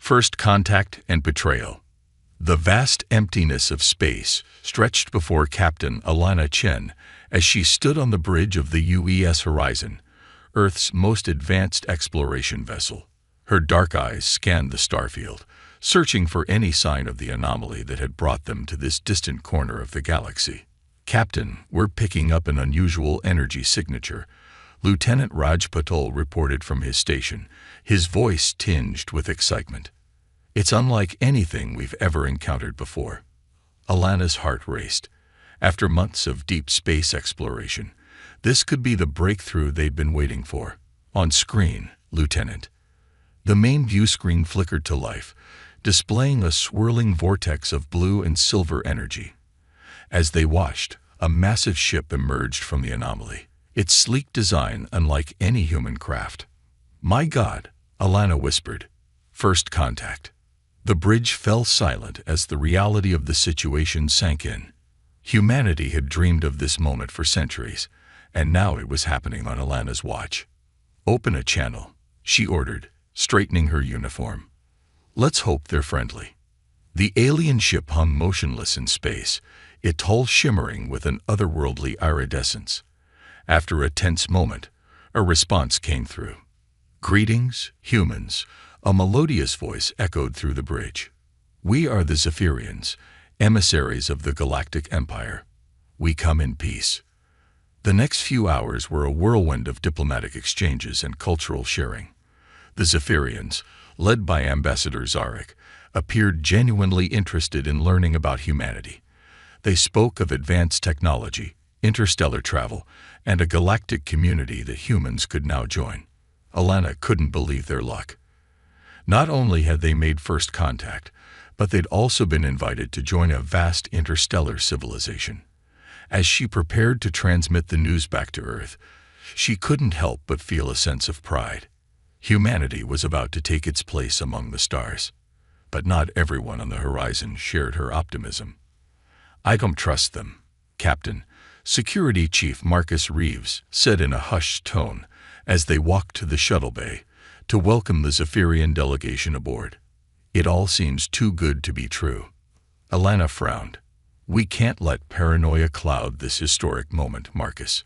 First contact and betrayal. The vast emptiness of space stretched before Captain Alana Chen as she stood on the bridge of the UES Horizon, Earth's most advanced exploration vessel. Her dark eyes scanned the starfield, searching for any sign of the anomaly that had brought them to this distant corner of the galaxy. "Captain, we're picking up an unusual energy signature," Lieutenant Raj Patel reported from his station, his voice tinged with excitement. "It's unlike anything we've ever encountered before." Alana's heart raced. After months of deep space exploration, this could be the breakthrough they'd been waiting for. "On screen, Lieutenant." The main view screen flickered to life, displaying a swirling vortex of blue and silver energy. As they watched, a massive ship emerged from the anomaly, its sleek design unlike any human craft. "My God," Alana whispered. First contact. The bridge fell silent as the reality of the situation sank in. Humanity had dreamed of this moment for centuries, and now it was happening on Alana's watch. "Open a channel," she ordered, straightening her uniform. "Let's hope they're friendly." The alien ship hung motionless in space, its hull shimmering with an otherworldly iridescence. After a tense moment, a response came through. "Greetings, humans," a melodious voice echoed through the bridge. "We are the Zephyrians, emissaries of the Galactic Empire. We come in peace." The next few hours were a whirlwind of diplomatic exchanges and cultural sharing. The Zephyrians, led by Ambassador Zarek, appeared genuinely interested in learning about humanity. They spoke of advanced technology, interstellar travel, and a galactic community that humans could now join. Alana couldn't believe their luck. Not only had they made first contact, but they'd also been invited to join a vast interstellar civilization. As she prepared to transmit the news back to Earth, she couldn't help but feel a sense of pride. Humanity was about to take its place among the stars. But not everyone on the horizon shared her optimism. "I don't trust them, Captain," Security Chief Marcus Reeves said in a hushed tone as they walked to the shuttle bay to welcome the Zephyrian delegation aboard. "It all seems too good to be true." Alana frowned. "We can't let paranoia cloud this historic moment, Marcus.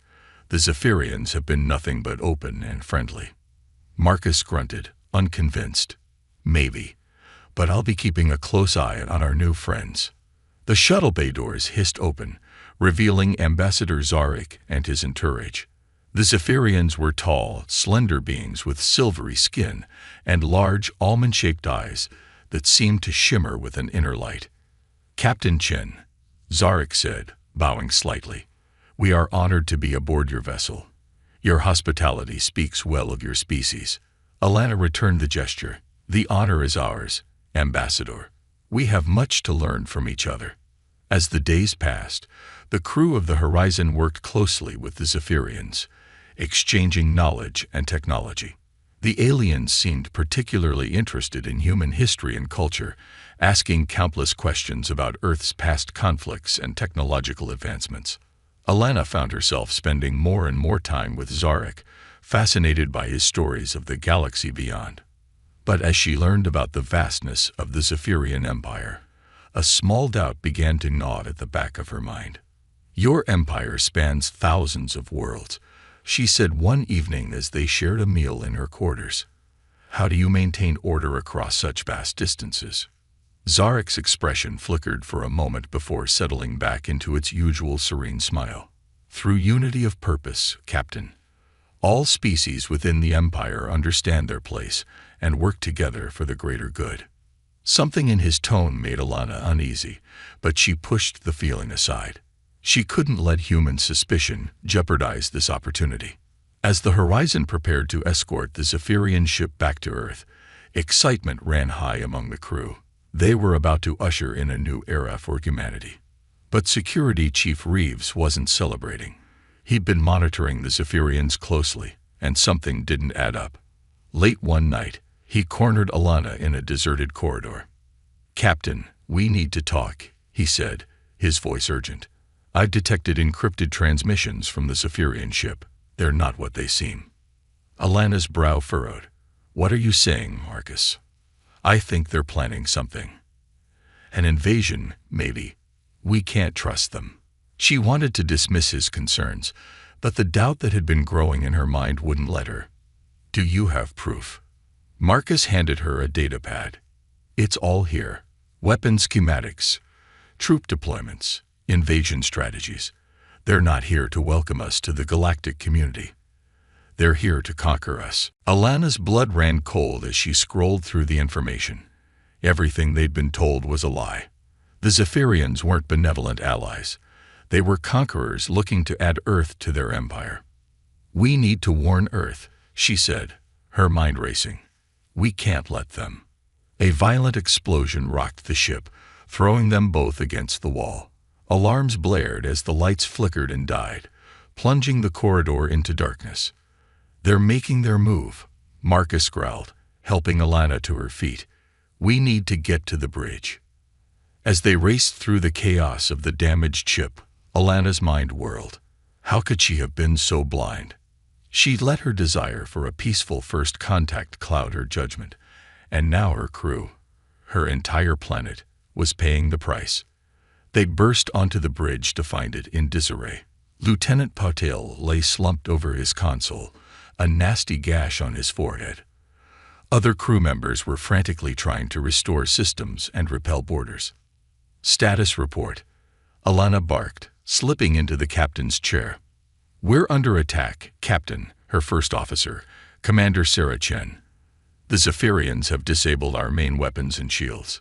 The Zephyrians have been nothing but open and friendly." Marcus grunted, unconvinced. "Maybe, but I'll be keeping a close eye on our new friends." The shuttle bay doors hissed open, revealing Ambassador Zarek and his entourage. The Zephyrians were tall, slender beings with silvery skin and large, almond-shaped eyes that seemed to shimmer with an inner light. "Captain Chen," Zarek said, bowing slightly, "we are honored to be aboard your vessel. Your hospitality speaks well of your species." Alana returned the gesture. "The honor is ours, Ambassador. We have much to learn from each other." As the days passed, the crew of the Horizon worked closely with the Zephyrians, exchanging knowledge and technology. The aliens seemed particularly interested in human history and culture, asking countless questions about Earth's past conflicts and technological advancements. Alana found herself spending more and more time with Zarek, fascinated by his stories of the galaxy beyond. But as she learned about the vastness of the Zephyrian Empire, a small doubt began to gnaw at the back of her mind. "Your empire spans thousands of worlds," she said one evening as they shared a meal in her quarters. "How do you maintain order across such vast distances?" Zarek's expression flickered for a moment before settling back into its usual serene smile. "Through unity of purpose, Captain. All species within the Empire understand their place and work together for the greater good." Something in his tone made Alana uneasy, but she pushed the feeling aside. She couldn't let human suspicion jeopardize this opportunity. As the Horizon prepared to escort the Zephyrian ship back to Earth, excitement ran high among the crew. They were about to usher in a new era for humanity. But Security Chief Reeves wasn't celebrating. He'd been monitoring the Zephyrians closely, and something didn't add up. Late one night, he cornered Alana in a deserted corridor. "Captain, we need to talk," he said, his voice urgent. "I've detected encrypted transmissions from the Zephyrian ship. They're not what they seem." Alana's brow furrowed. "What are you saying, Marcus?" I think they're planning something. An invasion, maybe. We can't trust them." She wanted to dismiss his concerns, but the doubt that had been growing in her mind wouldn't let her. "Do you have proof?" Marcus handed her a datapad. "It's all here. Weapon schematics, troop deployments, invasion strategies. They're not here to welcome us to the galactic community. They're here to conquer us." Alana's blood ran cold as she scrolled through the information. Everything they'd been told was a lie. The Zephyrians weren't benevolent allies. They were conquerors looking to add Earth to their empire. "We need to warn Earth," she said, her mind racing. "We can't let them." A violent explosion rocked the ship, throwing them both against the wall. Alarms blared as the lights flickered and died, plunging the corridor into darkness. "They're making their move," Marcus growled, helping Alana to her feet. "We need to get to the bridge." As they raced through the chaos of the damaged ship, Alana's mind whirled. How could she have been so blind? She'd let her desire for a peaceful first contact cloud her judgment, and now her crew, her entire planet, was paying the price. They'd burst onto the bridge to find it in disarray. Lieutenant Patel lay slumped over his console, a nasty gash on his forehead. Other crew members were frantically trying to restore systems and repel boarders. "Status report," Alana barked, slipping into the captain's chair. "We're under attack, Captain," her first officer, Commander Sarah Chen. "The Zephyrians have disabled our main weapons and shields.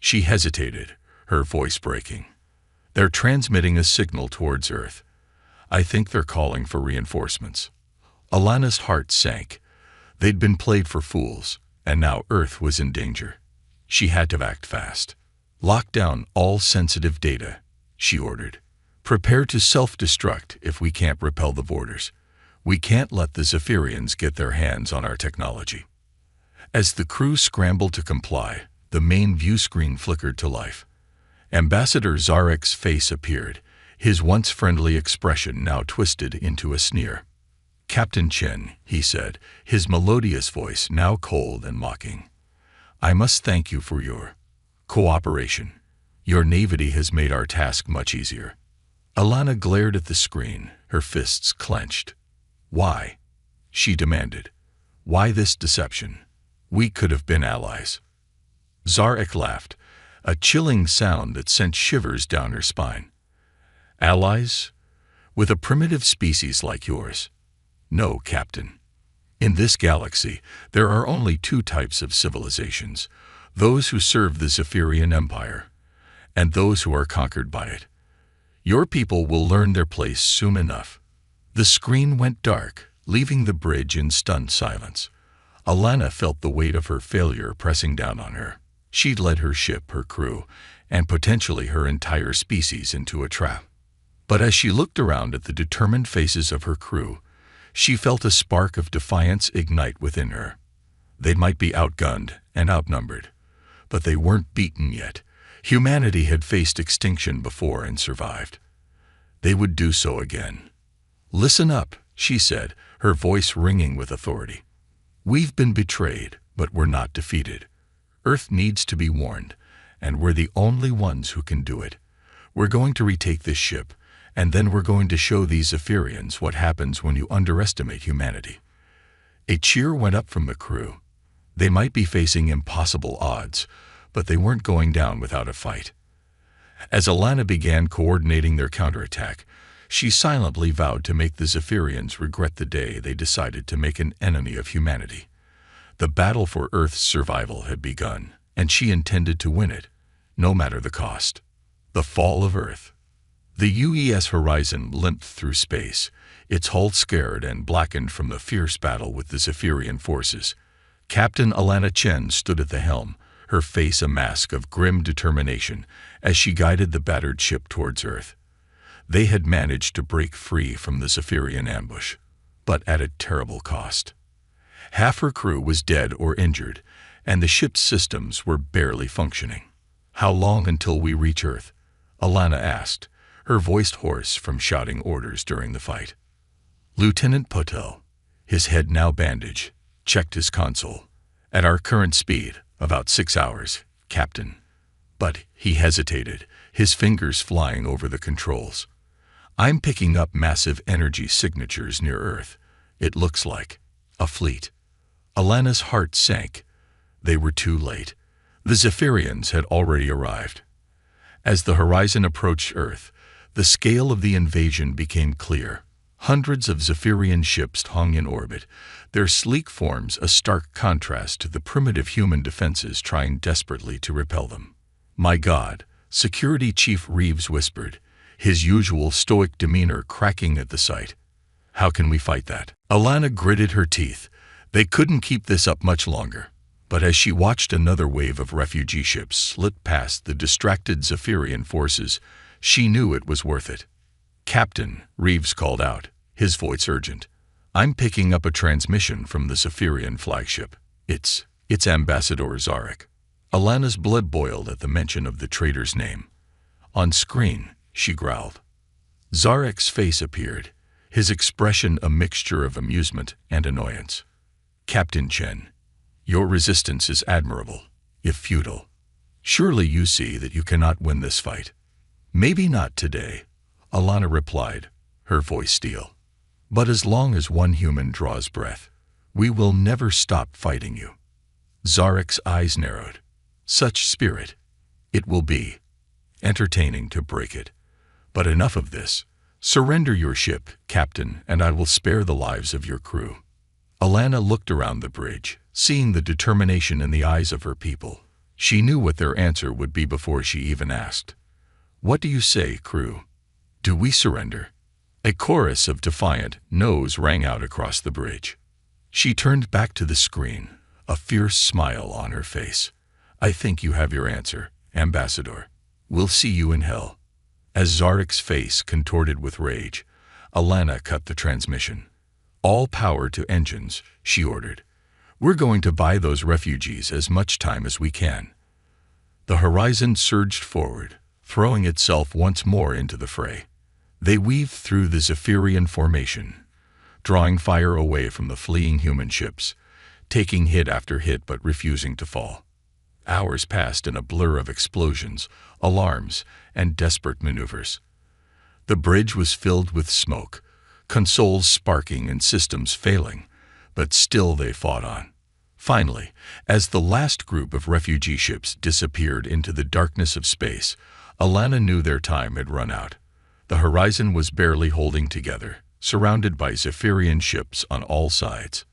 She hesitated, her voice breaking. "They're transmitting a signal towards Earth. I think they're calling for reinforcements." Alana's heart sank. They'd been played for fools, and now Earth was in danger. She had to act fast. "Lock down all sensitive data," she ordered. "Prepare to self-destruct if we can't repel the boarders. We can't let the Zephyrians get their hands on our technology." As the crew scrambled to comply, the main view screen flickered to life. Ambassador Zarek's face appeared, his once friendly expression now twisted into a sneer. "Captain Chen," he said, his melodious voice now cold and mocking. "I must thank you for your cooperation. Your naivety has made our task much easier." Alana glared at the screen, her fists clenched. "Why?" she demanded. "Why this deception? We could have been allies." Zarek laughed, a chilling sound that sent shivers down her spine. "Allies? With a primitive species like yours? No, Captain. In this galaxy, there are only two types of civilizations, those who serve the Zephyrian Empire, and those who are conquered by it. Your people will learn their place soon enough." The screen went dark, leaving the bridge in stunned silence. Alana felt the weight of her failure pressing down on her. She'd led her ship, her crew, and potentially her entire species into a trap. But as she looked around at the determined faces of her crew, she felt a spark of defiance ignite within her. They might be outgunned and outnumbered, but they weren't beaten yet. Humanity had faced extinction before and survived. They would do so again. "Listen up," she said, her voice ringing with authority. "We've been betrayed, but we're not defeated. Earth needs to be warned, and we're the only ones who can do it. We're going to retake this ship, and then we're going to show these Zephyrians what happens when you underestimate humanity." A cheer went up from the crew. They might be facing impossible odds, but they weren't going down without a fight. As Alana began coordinating their counterattack, she silently vowed to make the Zephyrians regret the day they decided to make an enemy of humanity. The battle for Earth's survival had begun, and she intended to win it, no matter the cost. The fall of Earth. The UES horizon limped through space, its hull scarred and blackened from the fierce battle with the Zephyrian forces. Captain Alana Chen stood at the helm, her face a mask of grim determination as she guided the battered ship towards Earth. They had managed to break free from the Zephyrian ambush, but at a terrible cost. Half her crew was dead or injured, and the ship's systems were barely functioning. "How long until we reach Earth?" Alana asked, her voice hoarse from shouting orders during the fight. Lieutenant Patel, his head now bandaged, checked his console. At our current speed, about 6 hours, Captain. But he hesitated, his fingers flying over the controls. I'm picking up massive energy signatures near Earth. It looks like a fleet. Alana's heart sank. They were too late. The Zephyrians had already arrived. As the horizon approached Earth, the scale of the invasion became clear. Hundreds of Zephyrian ships hung in orbit, their sleek forms a stark contrast to the primitive human defenses trying desperately to repel them. "My God," Security Chief Reeves whispered, his usual stoic demeanor cracking at the sight. "How can we fight that?" Alana gritted her teeth. They couldn't keep this up much longer. But as she watched another wave of refugee ships slip past the distracted Zephyrian forces, she knew it was worth it. "Captain," Reeves called out, his voice urgent. "I'm picking up a transmission from the Zephyrian flagship. It's Ambassador Zarek." Alana's blood boiled at the mention of the traitor's name. "On screen," she growled. Zarek's face appeared, his expression a mixture of amusement and annoyance. "Captain Chen, your resistance is admirable, if futile. Surely you see that you cannot win this fight." "Maybe not today," Alana replied, her voice steel. "But as long as one human draws breath, we will never stop fighting you." Zarek's eyes narrowed. "Such spirit. It will be entertaining to break it. But enough of this. Surrender your ship, Captain, and I will spare the lives of your crew." Alana looked around the bridge, seeing the determination in the eyes of her people. She knew what their answer would be before she even asked. "What do you say, crew? Do we surrender?" A chorus of defiant no's rang out across the bridge. She turned back to the screen, a fierce smile on her face. "I think you have your answer, Ambassador. We'll see you in hell." As Zarek's face contorted with rage, Alana cut the transmission. "All power to engines," she ordered. "We're going to buy those refugees as much time as we can." The horizon surged forward, throwing itself once more into the fray. They weaved through the Zephyrian formation, drawing fire away from the fleeing human ships, taking hit after hit but refusing to fall. Hours passed in a blur of explosions, alarms, and desperate maneuvers. The bridge was filled with smoke, consoles sparking and systems failing, but still they fought on. Finally, as the last group of refugee ships disappeared into the darkness of space, Alana knew their time had run out. The horizon was barely holding together, surrounded by Zephyrian ships on all sides.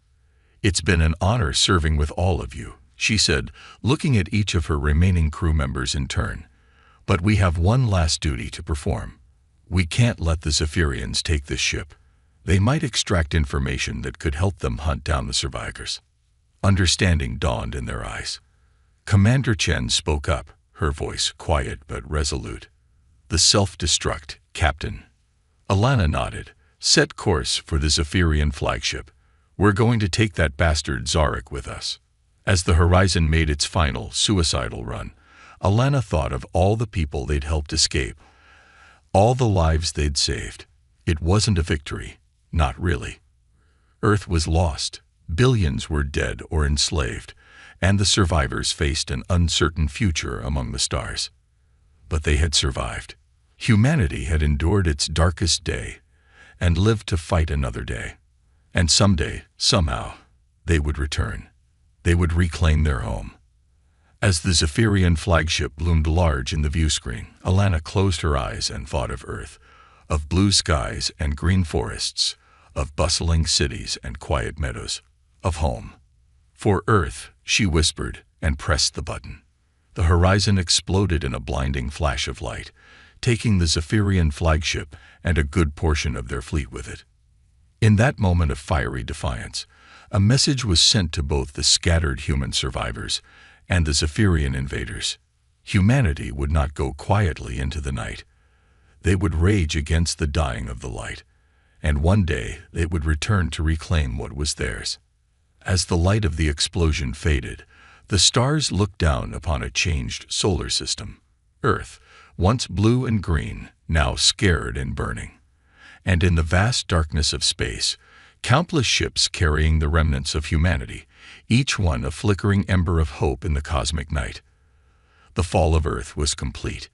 "It's been an honor serving with all of you," she said, looking at each of her remaining crew members in turn. "But we have one last duty to perform. We can't let the Zephyrians take this ship. They might extract information that could help them hunt down the survivors." Understanding dawned in their eyes. Commander Chen spoke up, her voice quiet but resolute. "The self-destruct, Captain." Alana nodded. "Set course for the Zephyrian flagship. We're going to take that bastard Zarek with us." As the horizon made its final, suicidal run, Alana thought of all the people they'd helped escape, all the lives they'd saved. It wasn't a victory. Not really. Earth was lost. Billions were dead or enslaved, and the survivors faced an uncertain future among the stars. But they had survived. Humanity had endured its darkest day and lived to fight another day. And someday, somehow, they would return. They would reclaim their home. As the Zephyrian flagship loomed large in the view screen, Alana closed her eyes and thought of Earth, of blue skies and green forests, of bustling cities and quiet meadows, of home. "For Earth," she whispered and pressed the button. The horizon exploded in a blinding flash of light, taking the Zephyrian flagship and a good portion of their fleet with it. In that moment of fiery defiance, a message was sent to both the scattered human survivors and the Zephyrian invaders. Humanity would not go quietly into the night. They would rage against the dying of the light, and one day they would return to reclaim what was theirs. As the light of the explosion faded, the stars looked down upon a changed solar system. Earth, once blue and green, now scared and burning. And in the vast darkness of space, Countless ships carrying the remnants of humanity, each one a flickering ember of hope in the cosmic night. The fall of Earth was complete,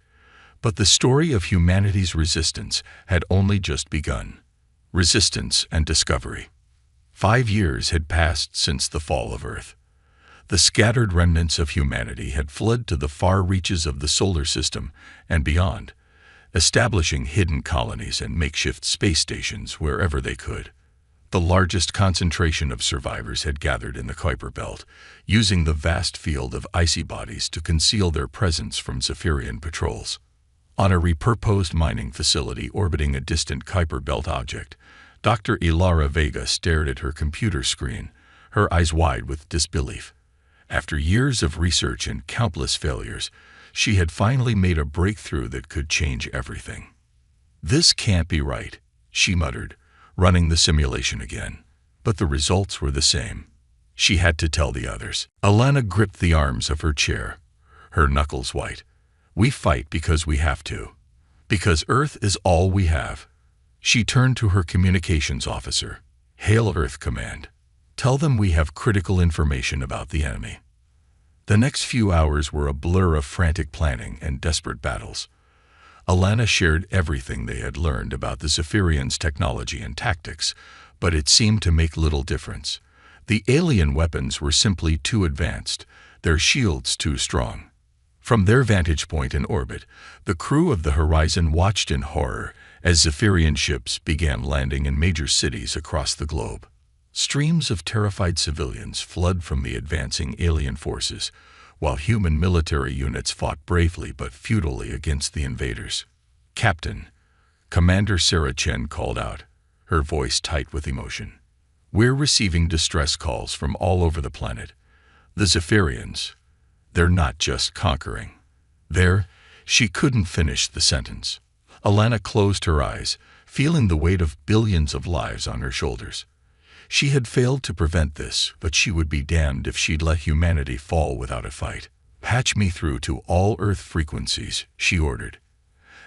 but the story of humanity's resistance had only just begun. Resistance and discovery. 5 years had passed since the fall of Earth. The scattered remnants of humanity had fled to the far reaches of the solar system and beyond, establishing hidden colonies and makeshift space stations wherever they could. The largest concentration of survivors had gathered in the Kuiper Belt, using the vast field of icy bodies to conceal their presence from Zephyrian patrols. On a repurposed mining facility orbiting a distant Kuiper Belt object, Dr. Ilara Vega stared at her computer screen, her eyes wide with disbelief. After years of research and countless failures, she had finally made a breakthrough that could change everything. "This can't be right," she muttered, running the simulation again. But the results were the same. She had to tell the others. Alana gripped the arms of her chair, her knuckles white. "We fight because we have to. Because Earth is all we have." She turned to her communications officer. "Hail Earth Command. Tell them we have critical information about the enemy." The next few hours were a blur of frantic planning and desperate battles. Alana shared everything they had learned about the Zephyrians' technology and tactics, but it seemed to make little difference. The alien weapons were simply too advanced, their shields too strong. From their vantage point in orbit, the crew of the Horizon watched in horror as Zephyrian ships began landing in major cities across the globe. Streams of terrified civilians flooded from the advancing alien forces, while human military units fought bravely but futilely against the invaders. "Captain," Commander Sarah Chen called out, her voice tight with emotion. "We're receiving distress calls from all over the planet. The Zephyrians, they're not just conquering. She couldn't finish the sentence. Alana closed her eyes, feeling the weight of billions of lives on her shoulders. She had failed to prevent this, but she would be damned if she'd let humanity fall without a fight. "Patch me through to all Earth frequencies," she ordered.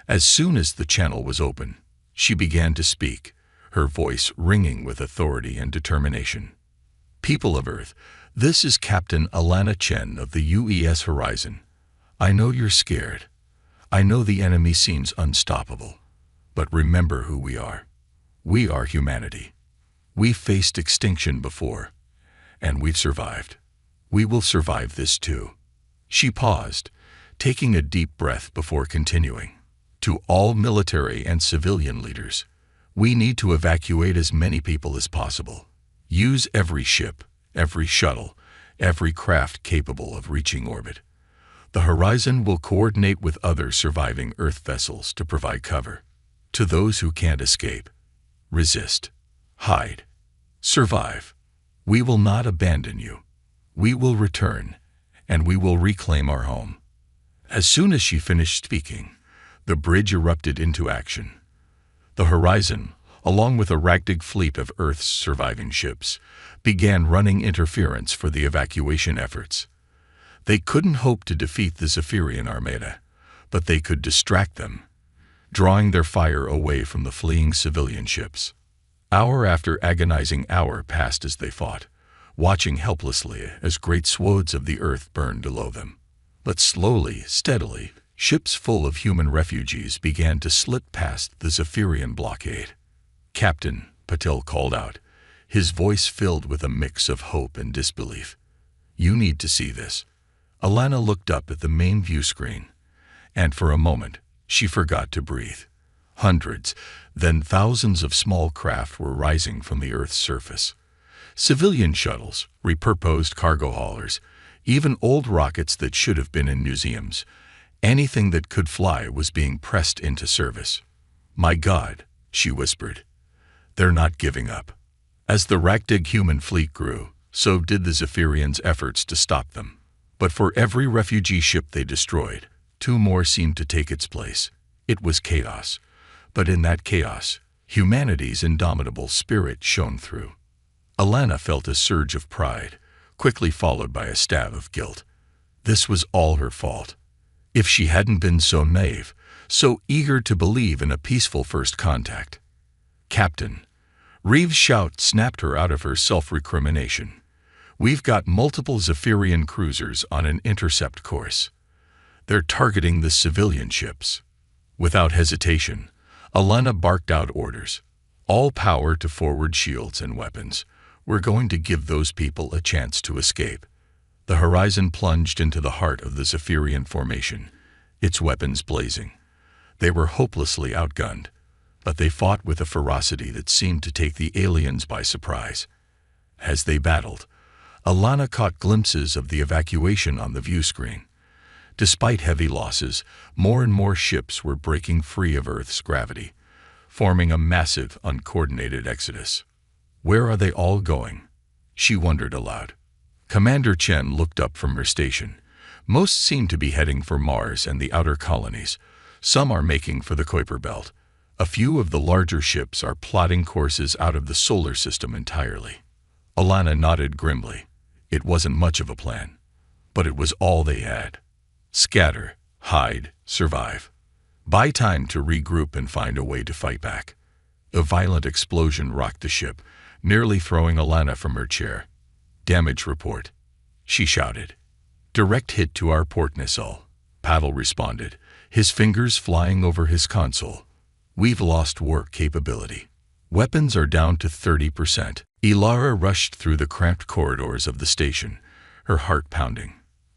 As soon as the channel was open, she began to speak, her voice ringing with authority and determination. "People of Earth, this is Captain Alana Chen of the UES Horizon. I know you're scared. I know the enemy seems unstoppable. But remember who we are. We are humanity. We faced extinction before, and we've survived. We will survive this too." She paused, taking a deep breath before continuing. "To all military and civilian leaders, we need to evacuate as many people as possible. Use every ship, every shuttle, every craft capable of reaching orbit. The Horizon will coordinate with other surviving Earth vessels to provide cover. To those who can't escape, resist, hide, survive. We will not abandon you. We will return, and we will reclaim our home." As soon as she finished speaking, the bridge erupted into action. The Horizon, along with a ragtag fleet of Earth's surviving ships, began running interference for the evacuation efforts. They couldn't hope to defeat the Zephyrian armada, but they could distract them, drawing their fire away from the fleeing civilian ships. Hour after agonizing hour passed as they fought, watching helplessly as great swathes of the Earth burned below them. But slowly, steadily, ships full of human refugees began to slip past the Zephyrian blockade. "Captain," Patel called out, his voice filled with a mix of hope and disbelief. "You need to see this." Alana looked up at the main view screen, and for a moment, she forgot to breathe. Hundreds, then thousands of small craft were rising from the Earth's surface. Civilian shuttles, repurposed cargo haulers, even old rockets that should have been in museums. Anything that could fly was being pressed into service. "My God," she whispered. "They're not giving up." As the ragtag human fleet grew, so did the Zephyrians' efforts to stop them. But for every refugee ship they destroyed, 2 more seemed to take its place. It was chaos. But in that chaos, humanity's indomitable spirit shone through. Alana felt a surge of pride, quickly followed by a stab of guilt. This was all her fault. If she hadn't been so naive, so eager to believe in a peaceful first contact. "Captain," Reeves' shout snapped her out of her self-recrimination. "We've got multiple Zephyrian cruisers on an intercept course. They're targeting the civilian ships." Without hesitation, Alana barked out orders. "All power to forward shields and weapons. We're going to give those people a chance to escape." The Horizon plunged into the heart of the Zephyrian formation, its weapons blazing. They were hopelessly outgunned, but they fought with a ferocity that seemed to take the aliens by surprise. As they battled, Alana caught glimpses of the evacuation on the view screen. Despite heavy losses, more and more ships were breaking free of Earth's gravity, forming a massive, uncoordinated exodus. "Where are they all going?" she wondered aloud. Commander Chen looked up from her station. "Most seem to be heading for Mars and the outer colonies. Some are making for the Kuiper Belt. A few of the larger ships are plotting courses out of the solar system entirely." Alana nodded grimly. It wasn't much of a plan, but it was all they had. Scatter, hide, survive. Buy time to regroup and find a way to fight back. A violent explosion rocked the ship, nearly throwing Alana from her chair. "Damage report," she shouted. "Direct hit to our port nacelle," Pavel responded, his fingers flying over his console. "We've lost warp capability. Weapons are down to 30%. Ilara rushed through the cramped corridors of the station, her heart pounding.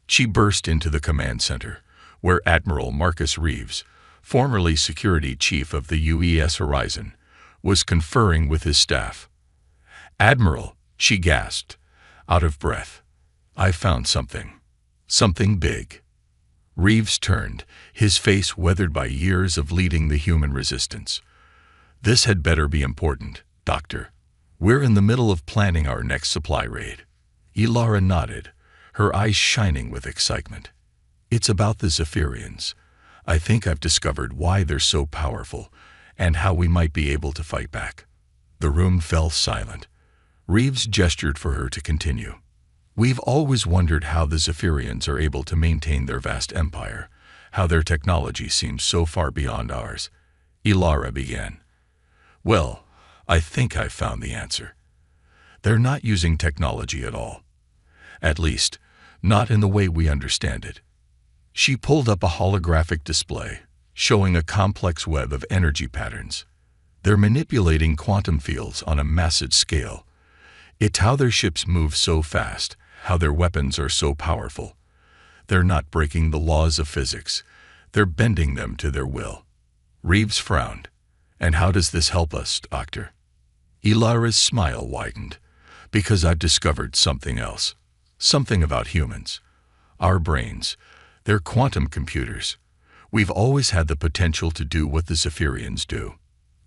She burst into the command center, where Admiral Marcus Reeves, formerly security chief of the UES Horizon, was conferring with his staff. "Admiral," she gasped, out of breath, "I found something. Something big." Reeves turned, his face weathered by years of leading the human resistance. "This had better be important, Doctor. We're in the middle of planning our next supply raid." Ilara nodded, her eyes shining with excitement. "It's about the Zephyrians. I think I've discovered why they're so powerful and how we might be able to fight back." The room fell silent. Reeves gestured for her to continue. "We've always wondered how the Zephyrians are able to maintain their vast empire, how their technology seems so far beyond ours." Ilara began. "Well, I think I've found the answer. They're not using technology at all. At least, not in the way we understand it." She pulled up a holographic display, showing a complex web of energy patterns. "They're manipulating quantum fields on a massive scale. It's how their ships move so fast, how their weapons are so powerful. They're not breaking the laws of physics. They're bending them to their will." Reeves frowned. "And how does this help us, Doctor?" Ilara's smile widened. "Because I've discovered something else. Something about humans. Our brains. They're quantum computers. We've always had the potential to do what the Zephyrians do.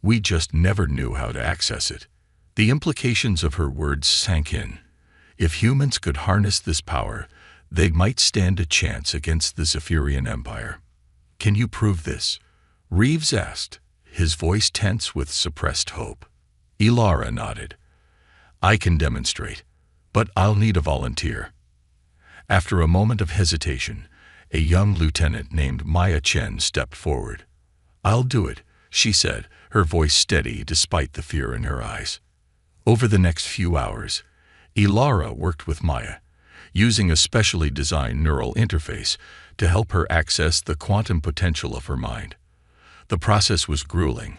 We just never knew how to access it." The implications of her words sank in. If humans could harness this power, they might stand a chance against the Zephyrian Empire. "Can you prove this?" Reeves asked, his voice tense with suppressed hope. Ilara nodded. "I can demonstrate, but I'll need a volunteer." After a moment of hesitation, a young lieutenant named Maya Chen stepped forward. "I'll do it," she said, her voice steady despite the fear in her eyes. Over the next few hours, Ilara worked with Maya, using a specially designed neural interface to help her access the quantum potential of her mind. The process was grueling,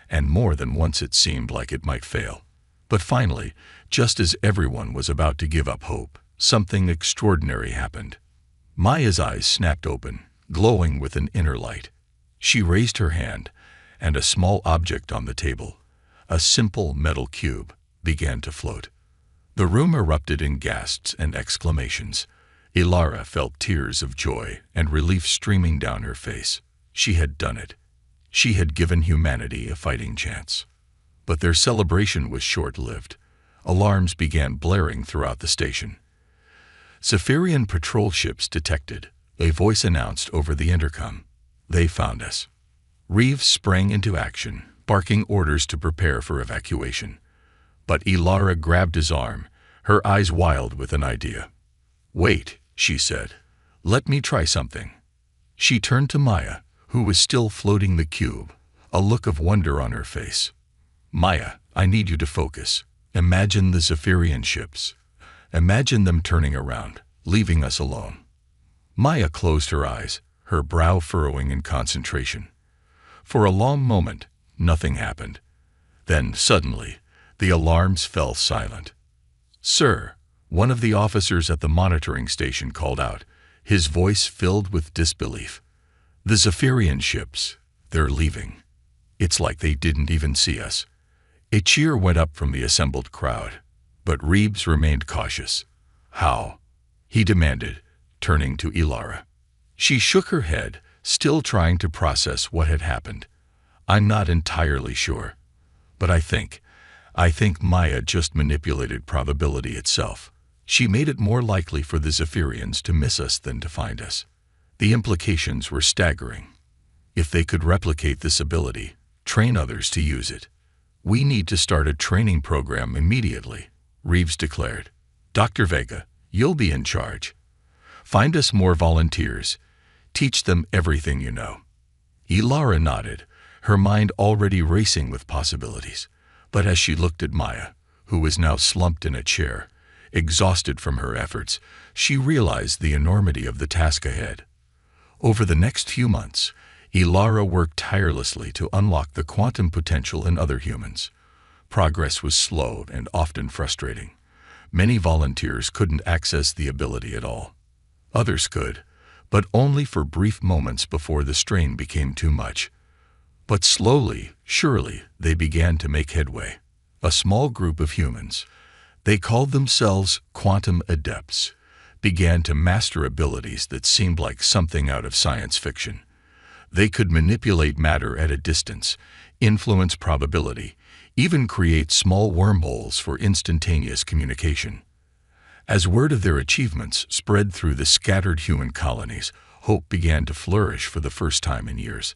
and more than once it seemed like it might fail. But finally, just as everyone was about to give up hope, something extraordinary happened. Maya's eyes snapped open, glowing with an inner light. She raised her hand, and a small object on the table, a simple metal cube, began to float. The room erupted in gasps and exclamations. Ilara felt tears of joy and relief streaming down her face. She had done it. She had given humanity a fighting chance. But their celebration was short-lived. Alarms began blaring throughout the station. "Zephyrian patrol ships detected," a voice announced over the intercom. "They found us." Reeves sprang into action, barking orders to prepare for evacuation. But Ilara grabbed his arm, her eyes wild with an idea. "Wait," she said. "Let me try something." She turned to Maya, who was still floating the cube, a look of wonder on her face. "Maya, I need you to focus. Imagine the Zephyrian ships. Imagine them turning around, leaving us alone." Maya closed her eyes, her brow furrowing in concentration. For a long moment, nothing happened. Then, suddenly, the alarms fell silent. "Sir," one of the officers at the monitoring station called out, his voice filled with disbelief. "The Zephyrian ships, they're leaving. It's like they didn't even see us." A cheer went up from the assembled crowd, but Reeves remained cautious. "How?" he demanded, turning to Ilara. She shook her head, still trying to process what had happened. "I'm not entirely sure, but I think Maya just manipulated probability itself. She made it more likely for the Zephyrians to miss us than to find us." The implications were staggering. If they could replicate this ability, train others to use it. "We need to start a training program immediately," Reeves declared. "Dr. Vega, you'll be in charge. Find us more volunteers. Teach them everything you know." Ilara nodded, her mind already racing with possibilities. But as she looked at Maya, who was now slumped in a chair, exhausted from her efforts, she realized the enormity of the task ahead. Over the next few months, Ilara worked tirelessly to unlock the quantum potential in other humans. Progress was slow and often frustrating. Many volunteers couldn't access the ability at all. Others could, but only for brief moments before the strain became too much. But slowly, surely, they began to make headway. A small group of humans, they called themselves quantum adepts, began to master abilities that seemed like something out of science fiction. They could manipulate matter at a distance, influence probability, even create small wormholes for instantaneous communication. As word of their achievements spread through the scattered human colonies, hope began to flourish for the first time in years.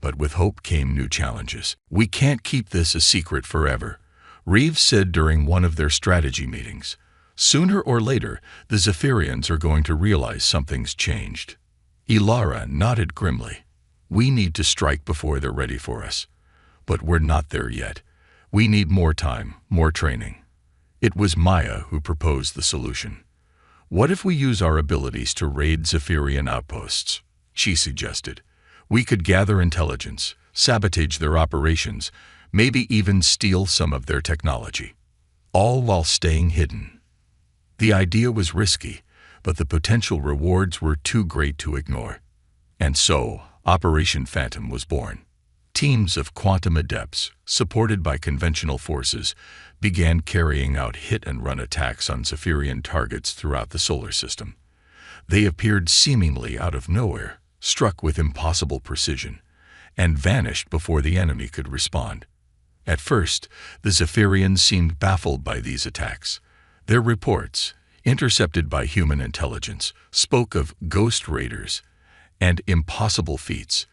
But with hope came new challenges. "We can't keep this a secret forever," Reeves said during one of their strategy meetings. "Sooner or later, the Zephyrians are going to realize something's changed." Ilara nodded grimly. "We need to strike before they're ready for us. But we're not there yet. We need more time, more training." It was Maya who proposed the solution. "What if we use our abilities to raid Zephyrian outposts?" she suggested. "We could gather intelligence, sabotage their operations, maybe even steal some of their technology, all while staying hidden." The idea was risky, but the potential rewards were too great to ignore. And so, Operation Phantom was born. Teams of quantum adepts, supported by conventional forces, began carrying out hit-and-run attacks on Zephyrian targets throughout the solar system. They appeared seemingly out of nowhere, struck with impossible precision, and vanished before the enemy could respond. At first, the Zephyrians seemed baffled by these attacks. Their reports, intercepted by human intelligence, spoke of ghost raiders and impossible feats.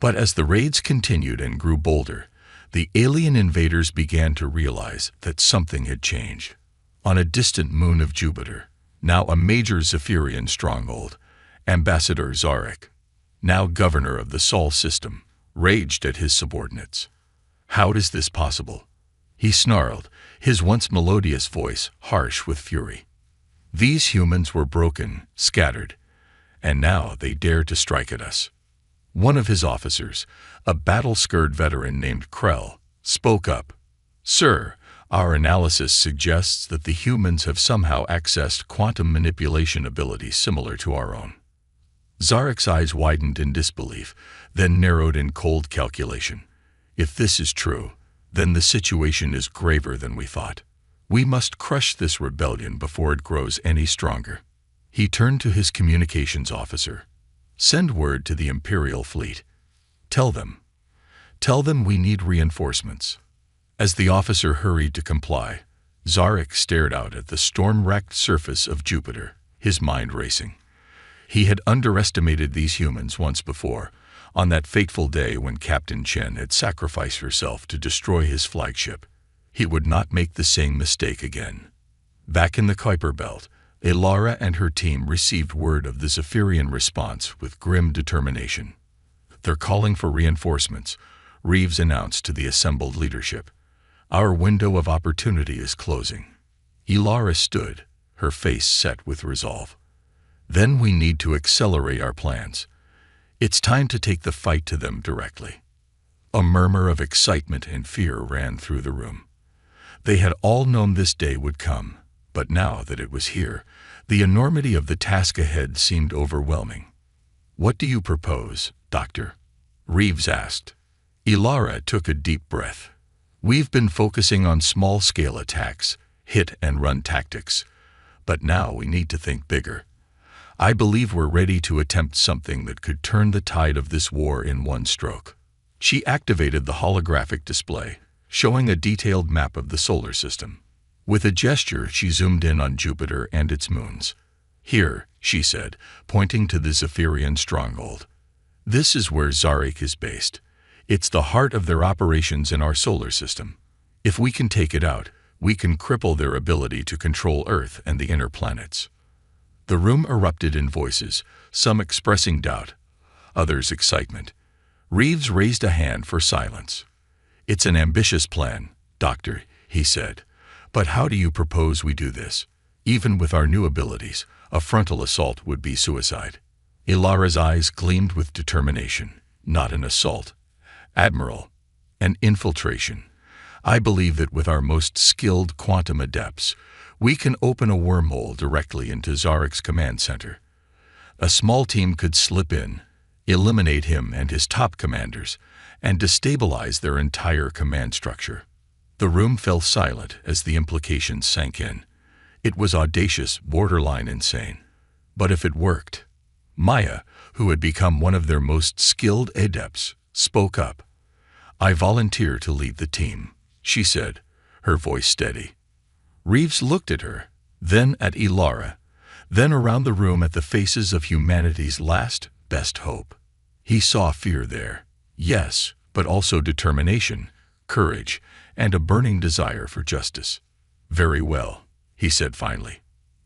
But as the raids continued and grew bolder, the alien invaders began to realize that something had changed. On a distant moon of Jupiter, now a major Zephyrian stronghold, Ambassador Zarek, now governor of the Sol system, raged at his subordinates. "How is this possible?" he snarled, his once melodious voice harsh with fury. "These humans were broken, scattered, and now they dare to strike at us." One of his officers, a battle-scarred veteran named Krell, spoke up. "Sir, our analysis suggests that the humans have somehow accessed quantum manipulation abilities similar to our own." Zarek's eyes widened in disbelief, then narrowed in cold calculation. "If this is true, then the situation is graver than we thought. We must crush this rebellion before it grows any stronger." He turned to his communications officer. "Send word to the Imperial fleet. Tell them we need reinforcements." As the officer hurried to comply, Zarek stared out at the storm-racked surface of Jupiter, his mind racing. He had underestimated these humans once before, on that fateful day when Captain Chen had sacrificed herself to destroy his flagship. He would not make the same mistake again. Back in the Kuiper Belt, Ilara and her team received word of the Zephyrian response with grim determination. "They're calling for reinforcements," Reeves announced to the assembled leadership. Our window of opportunity is closing. Ilara stood, her face set with resolve. Then we need to accelerate our plans. It's time to take the fight to them directly. A murmur of excitement and fear ran through the room. They had all known this day would come, but now that it was here, the enormity of the task ahead seemed overwhelming. "What do you propose, Doctor?" Reeves asked. Ilara took a deep breath. "We've been focusing on small-scale attacks, hit-and-run tactics, but now we need to think bigger. I believe we're ready to attempt something that could turn the tide of this war in one stroke." She activated the holographic display, showing a detailed map of the solar system. With a gesture, she zoomed in on Jupiter and its moons. "Here," she said, pointing to the Zephyrian stronghold. "This is where Zarek is based. It's the heart of their operations in our solar system. If we can take it out, we can cripple their ability to control Earth and the inner planets." The room erupted in voices, some expressing doubt, others excitement. Reeves raised a hand for silence. "It's an ambitious plan, Doctor," he said. "But how do you propose we do this? Even with our new abilities, a frontal assault would be suicide." Ilara's eyes gleamed with determination. "Not an assault, Admiral. An infiltration. I believe that with our most skilled quantum adepts, we can open a wormhole directly into Zarek's command center. A small team could slip in, eliminate him and his top commanders, and destabilize their entire command structure." The room fell silent as the implications sank in. It was audacious, borderline insane. But if it worked? Maya, who had become one of their most skilled adepts, spoke up. "I volunteer to lead the team," she said, her voice steady. Reeves looked at her, then at Ilara, then around the room at the faces of humanity's last, best hope. He saw fear there, yes, but also determination, courage, and a burning desire for justice. "Very well," he said finally.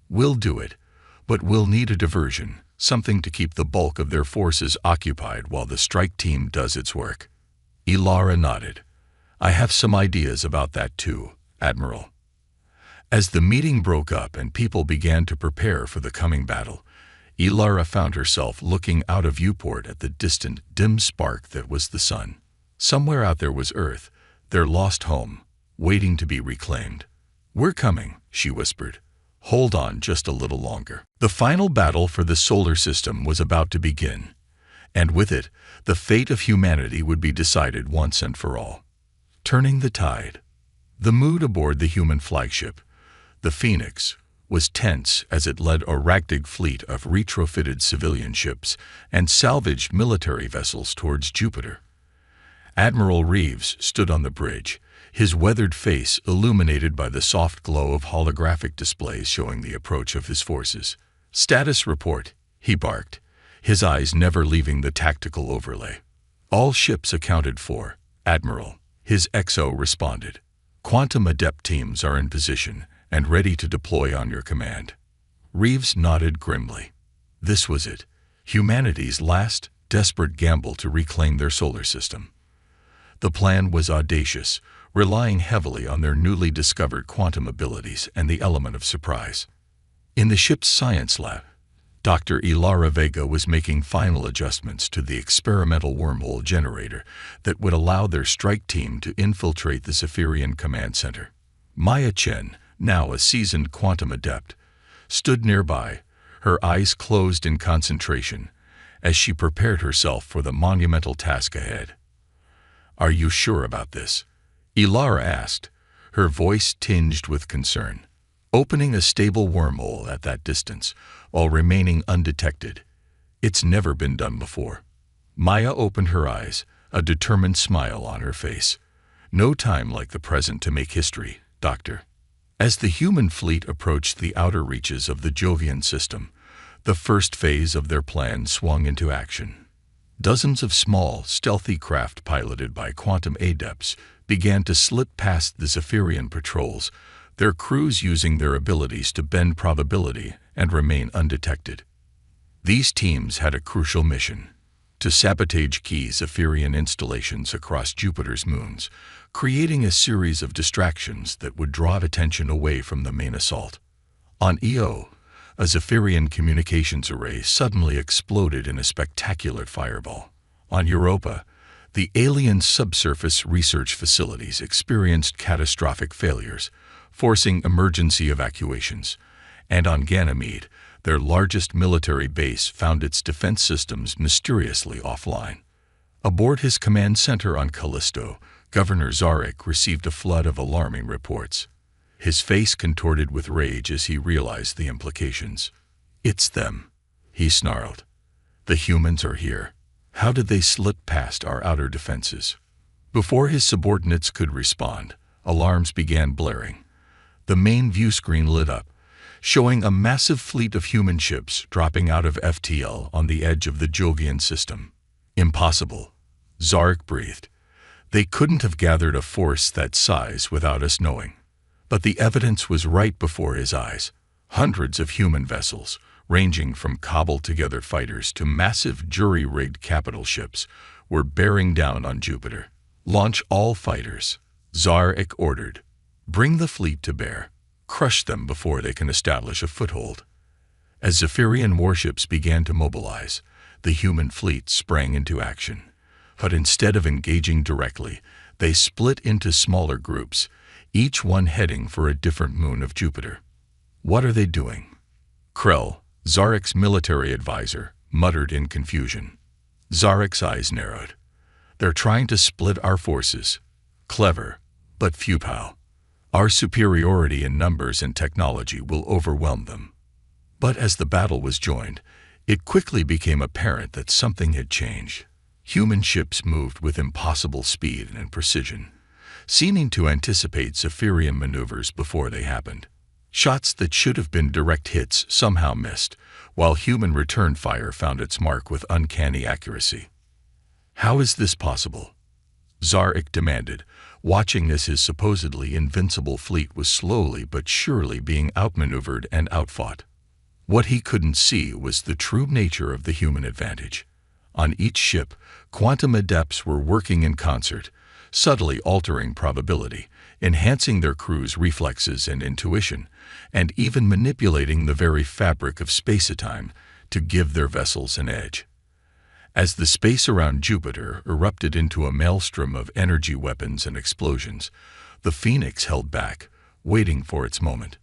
"We'll do it, but we'll need a diversion, something to keep the bulk of their forces occupied while the strike team does its work." Ilara nodded. "I have some ideas about that too, Admiral." As the meeting broke up and people began to prepare for the coming battle, Ilara found herself looking out a viewport at the distant, dim spark that was the sun. Somewhere out there was Earth, their lost home, waiting to be reclaimed. "We're coming," she whispered. "Hold on just a little longer." The final battle for the solar system was about to begin, and with it, the fate of humanity would be decided once and for all. Turning the tide. The mood aboard the human flagship, the Phoenix, was tense as it led a Galactic fleet of retrofitted civilian ships and salvaged military vessels towards Jupiter. Admiral Reeves stood on the bridge, his weathered face illuminated by the soft glow of holographic displays showing the approach of his forces. "Status report," he barked, his eyes never leaving the tactical overlay. "All ships accounted for, Admiral," his XO responded. "Quantum adept teams are in position and ready to deploy on your command." Reeves nodded grimly. This was it, humanity's last, desperate gamble to reclaim their solar system. The plan was audacious, relying heavily on their newly discovered quantum abilities and the element of surprise. In the ship's science lab, Dr. Ilara Vega was making final adjustments to the experimental wormhole generator that would allow their strike team to infiltrate the Zephyrian command center. Maya Chen, now a seasoned quantum adept, stood nearby, her eyes closed in concentration, as she prepared herself for the monumental task ahead. "Are you sure about this?" Ilara asked, her voice tinged with concern. "Opening a stable wormhole at that distance, while remaining undetected. It's never been done before." Maya opened her eyes, a determined smile on her face. "No time like the present to make history, Doctor." As the human fleet approached the outer reaches of the Jovian system, the first phase of their plan swung into action. Dozens of small, stealthy craft piloted by quantum adepts began to slip past the Zephyrian patrols, their crews using their abilities to bend probability and remain undetected. These teams had a crucial mission: to sabotage key Zephyrian installations across Jupiter's moons, creating a series of distractions that would draw attention away from the main assault. On Io, a Zephyrian communications array suddenly exploded in a spectacular fireball. On Europa, the alien subsurface research facilities experienced catastrophic failures, forcing emergency evacuations. And on Ganymede, their largest military base found its defense systems mysteriously offline. Aboard his command center on Callisto, Governor Zarek received a flood of alarming reports. His face contorted with rage as he realized the implications. "It's them," he snarled. "The humans are here. How did they slip past our outer defenses?" Before his subordinates could respond, alarms began blaring. The main view screen lit up, showing a massive fleet of human ships dropping out of FTL on the edge of the Jovian system. "Impossible," Zarek breathed. "They couldn't have gathered a force that size without us knowing." But the evidence was right before his eyes. Hundreds of human vessels, ranging from cobbled-together fighters to massive jury-rigged capital ships, were bearing down on Jupiter. "Launch all fighters," Zarek ordered. "Bring the fleet to bear. Crush them before they can establish a foothold." As Zephyrian warships began to mobilize, the human fleet sprang into action. But instead of engaging directly, they split into smaller groups, each one heading for a different moon of Jupiter. "What are they doing?" Krell, Zarek's military advisor, muttered in confusion. Zarek's eyes narrowed. "They're trying to split our forces. Clever, but futile. Our superiority in numbers and technology will overwhelm them." But as the battle was joined, it quickly became apparent that something had changed. Human ships moved with impossible speed and precision, seeming to anticipate Zephyrian maneuvers before they happened. Shots that should have been direct hits somehow missed, while human return fire found its mark with uncanny accuracy. "How is this possible?" Zarek demanded, watching as his supposedly invincible fleet was slowly but surely being outmaneuvered and outfought. What he couldn't see was the true nature of the human advantage. On each ship, quantum adepts were working in concert, subtly altering probability, enhancing their crew's reflexes and intuition, and even manipulating the very fabric of space-time to give their vessels an edge. As the space around Jupiter erupted into a maelstrom of energy weapons and explosions, the Phoenix held back, waiting for its moment.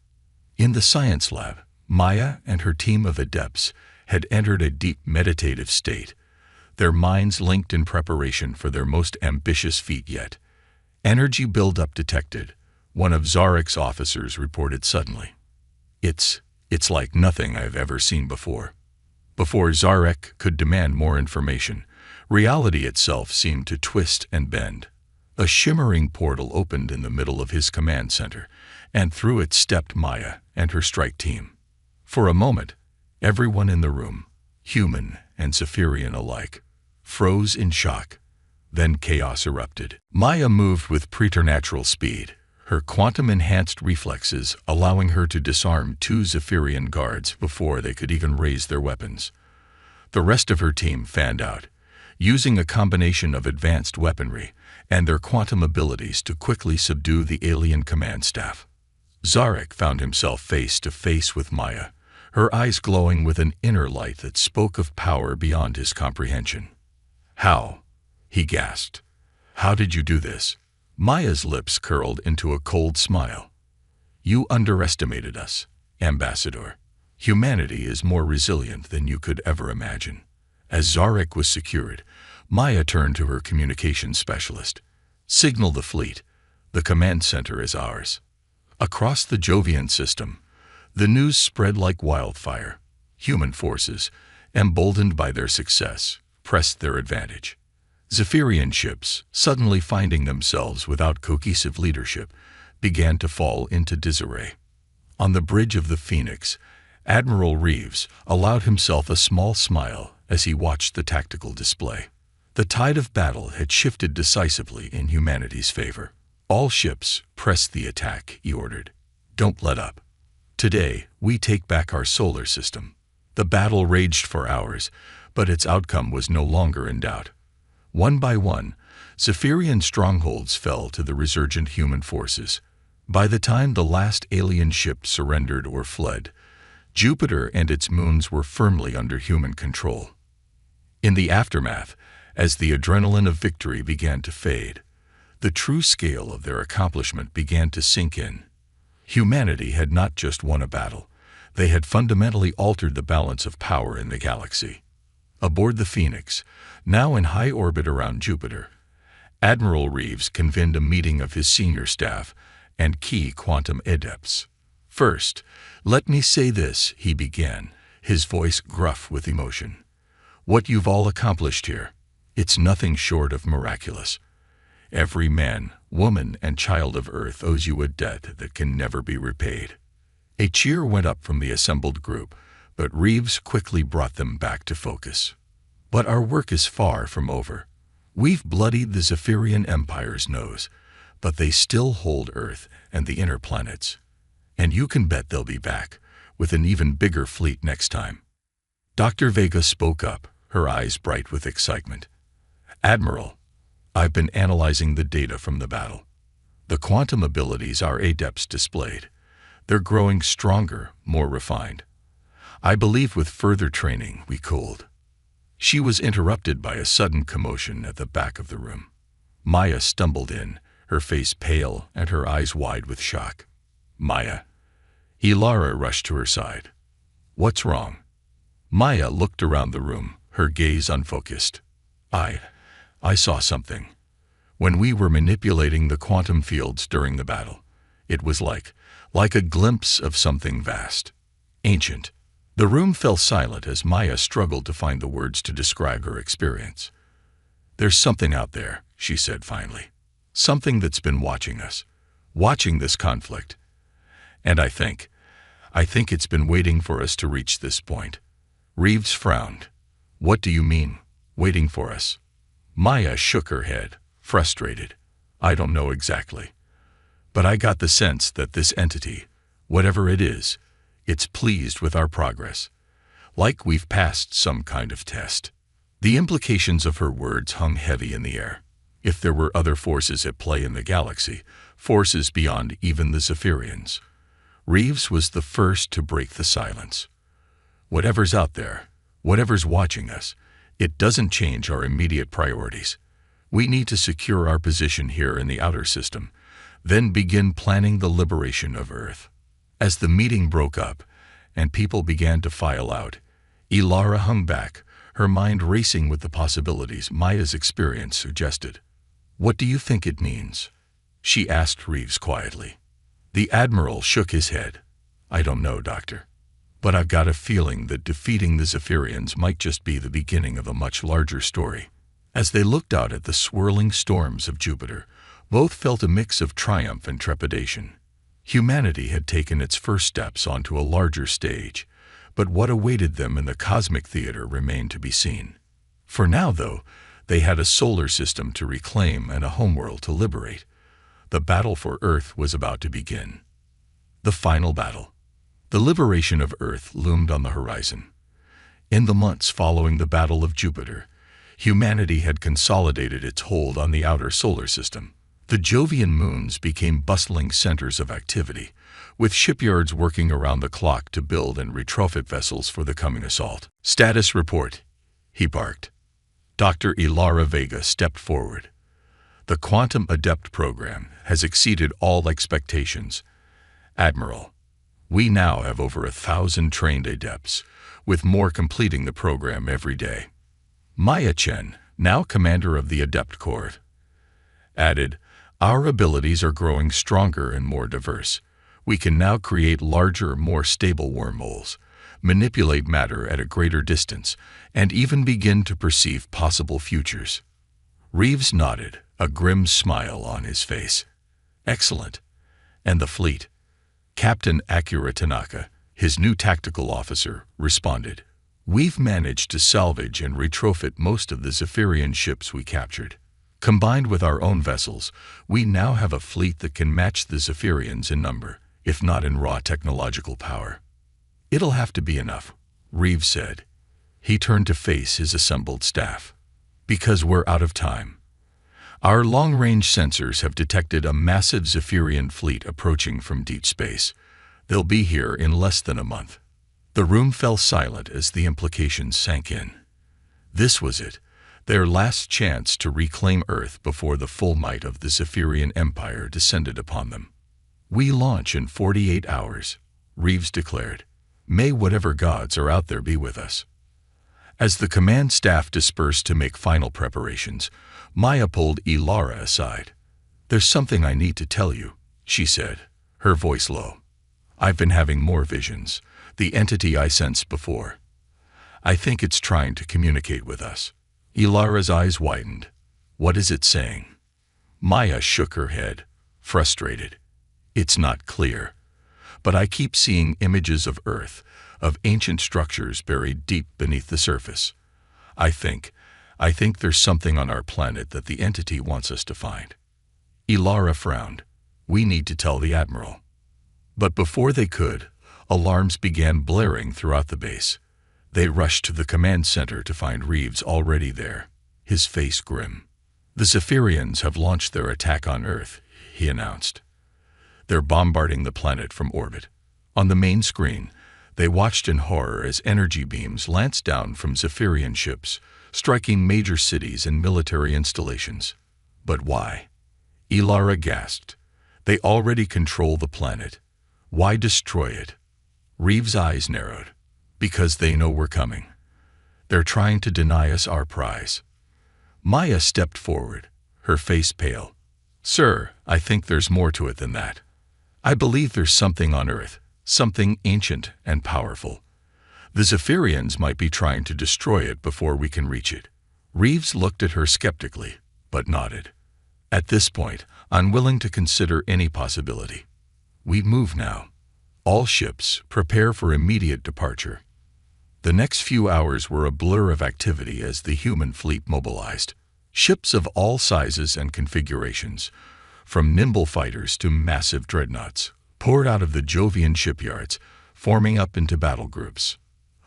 In the science lab, Maya and her team of adepts had entered a deep meditative state, their minds linked in preparation for their most ambitious feat yet. "Energy buildup detected," one of Zarek's officers reported suddenly. It's like nothing I've ever seen before." Before Zarek could demand more information, reality itself seemed to twist and bend. A shimmering portal opened in the middle of his command center, and through it stepped Maya and her strike team. For a moment, everyone in the room, human and Zephyrian alike, froze in shock. Then chaos erupted. Maya moved with preternatural speed, her quantum-enhanced reflexes allowing her to disarm 2 Zephyrian guards before they could even raise their weapons. The rest of her team fanned out, using a combination of advanced weaponry and their quantum abilities to quickly subdue the alien command staff. Zarek found himself face to face with Maya, her eyes glowing with an inner light that spoke of power beyond his comprehension. "How?" he gasped. "How did you do this?" Maya's lips curled into a cold smile. "You underestimated us, Ambassador. Humanity is more resilient than you could ever imagine." As Zarek was secured, Maya turned to her communications specialist. "Signal the fleet. The command center is ours." Across the Jovian system, the news spread like wildfire. Human forces, emboldened by their success, pressed their advantage. Zephyrian ships, suddenly finding themselves without cohesive leadership, began to fall into disarray. On the bridge of the Phoenix, Admiral Reeves allowed himself a small smile as he watched the tactical display. The tide of battle had shifted decisively in humanity's favor. "All ships, press the attack," he ordered. "Don't let up. Today, we take back our solar system." The battle raged for hours, But its outcome was no longer in doubt. One by one, Zephyrian strongholds fell to the resurgent human forces. By the time the last alien ship surrendered or fled, Jupiter and its moons were firmly under human control. In the aftermath, as the adrenaline of victory began to fade, the true scale of their accomplishment began to sink in. Humanity had not just won a battle, they had fundamentally altered the balance of power in the galaxy. Aboard the Phoenix, now in high orbit around Jupiter, Admiral Reeves convened a meeting of his senior staff and key quantum adepts. "First, let me say this," he began, his voice gruff with emotion. "What you've all accomplished here, it's nothing short of miraculous. Every man, woman, and child of Earth owes you a debt that can never be repaid." A cheer went up from the assembled group, but Reeves quickly brought them back to focus. "But our work is far from over. We've bloodied the Zephyrian Empire's nose, but they still hold Earth and the inner planets. And you can bet they'll be back, with an even bigger fleet next time." Dr. Vega spoke up, her eyes bright with excitement. "Admiral, I've been analyzing the data from the battle. The quantum abilities our adepts displayed, they're growing stronger, more refined. I believe with further training we could." She was interrupted by a sudden commotion at the back of the room. Maya stumbled in, her face pale and her eyes wide with shock. "Maya." Ilara rushed to her side. "What's wrong?" Maya looked around the room, her gaze unfocused. I saw something. When we were manipulating the quantum fields during the battle, it was like a glimpse of something vast, ancient." The room fell silent as Maya struggled to find the words to describe her experience. "There's something out there," she said finally. "Something that's been watching us, watching this conflict. And I think it's been waiting for us to reach this point." Reeves frowned. "What do you mean, waiting for us?" Maya shook her head, frustrated. "I don't know exactly. But I got the sense that this entity, whatever it is, it's pleased with our progress. Like we've passed some kind of test." The implications of her words hung heavy in the air. If there were other forces at play in the galaxy, forces beyond even the Zephyrians, Reeves was the first to break the silence. "Whatever's out there, whatever's watching us, it doesn't change our immediate priorities. We need to secure our position here in the outer system, then begin planning the liberation of Earth." As the meeting broke up and people began to file out, Ilara hung back, her mind racing with the possibilities Maya's experience suggested. "What do you think it means?" she asked Reeves quietly. The Admiral shook his head. "I don't know, Doctor. But I've got a feeling that defeating the Zephyrians might just be the beginning of a much larger story." As they looked out at the swirling storms of Jupiter, both felt a mix of triumph and trepidation. Humanity had taken its first steps onto a larger stage, but what awaited them in the cosmic theater remained to be seen. For now, though, they had a solar system to reclaim and a homeworld to liberate. The battle for Earth was about to begin. The final battle. The liberation of Earth loomed on the horizon. In the months following the Battle of Jupiter, humanity had consolidated its hold on the outer solar system. The Jovian moons became bustling centers of activity, with shipyards working around the clock to build and retrofit vessels for the coming assault. "Status report," he barked. Dr. Ilara Vega stepped forward. "The Quantum Adept program has exceeded all expectations. Admiral, we now have over 1,000 trained adepts, with more completing the program every day." Maya Chen, now commander of the Adept Corps, added, "Our abilities are growing stronger and more diverse. We can now create larger, more stable wormholes, manipulate matter at a greater distance, and even begin to perceive possible futures." Reeves nodded, a grim smile on his face. "Excellent. And the fleet?" Captain Akira Tanaka, his new tactical officer, responded. "We've managed to salvage and retrofit most of the Zephyrian ships we captured. Combined with our own vessels, we now have a fleet that can match the Zephyrians in number, if not in raw technological power." "It'll have to be enough," Reeves said. He turned to face his assembled staff. Because we're out of time. Our long-range sensors have detected a massive Zephyrian fleet approaching from deep space. They'll be here in less than a month. The room fell silent as the implications sank in. This was it, their last chance to reclaim Earth before the full might of the Zephyrian Empire descended upon them. We launch in 48 hours, Reeves declared. May whatever gods are out there be with us. As the command staff dispersed to make final preparations, Maya pulled Ilara aside. There's something I need to tell you, she said, her voice low. I've been having more visions, the entity I sensed before. I think it's trying to communicate with us. Ilara's eyes widened. What is it saying? Maya shook her head, frustrated. It's not clear, but I keep seeing images of Earth, of ancient structures buried deep beneath the surface. I think there's something on our planet that the entity wants us to find. Ilara frowned. We need to tell the Admiral. But before they could, alarms began blaring throughout the base. They rushed to the command center to find Reeves already there, his face grim. The Zephyrians have launched their attack on Earth, he announced. They're bombarding the planet from orbit. On the main screen, they watched in horror as energy beams lanced down from Zephyrian ships, striking major cities and military installations. But why? Ilara gasped. They already control the planet. Why destroy it? Reeves' eyes narrowed. Because they know we're coming. They're trying to deny us our prize. Maya stepped forward, her face pale. Sir, I think there's more to it than that. I believe there's something on Earth, something ancient and powerful. The Zephyrians might be trying to destroy it before we can reach it. Reeves looked at her skeptically, but nodded. At this point, unwilling to consider any possibility. We move now. All ships, prepare for immediate departure. The next few hours were a blur of activity as the human fleet mobilized. Ships of all sizes and configurations, from nimble fighters to massive dreadnoughts, poured out of the Jovian shipyards, forming up into battle groups.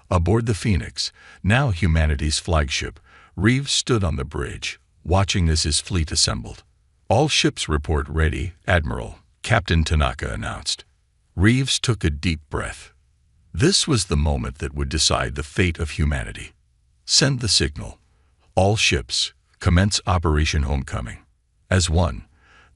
Aboard the Phoenix, now humanity's flagship, Reeves stood on the bridge, watching as his fleet assembled. All ships report ready, Admiral, Captain Tanaka announced. Reeves took a deep breath. This was the moment that would decide the fate of humanity. Send the signal. All ships, commence Operation Homecoming. As one,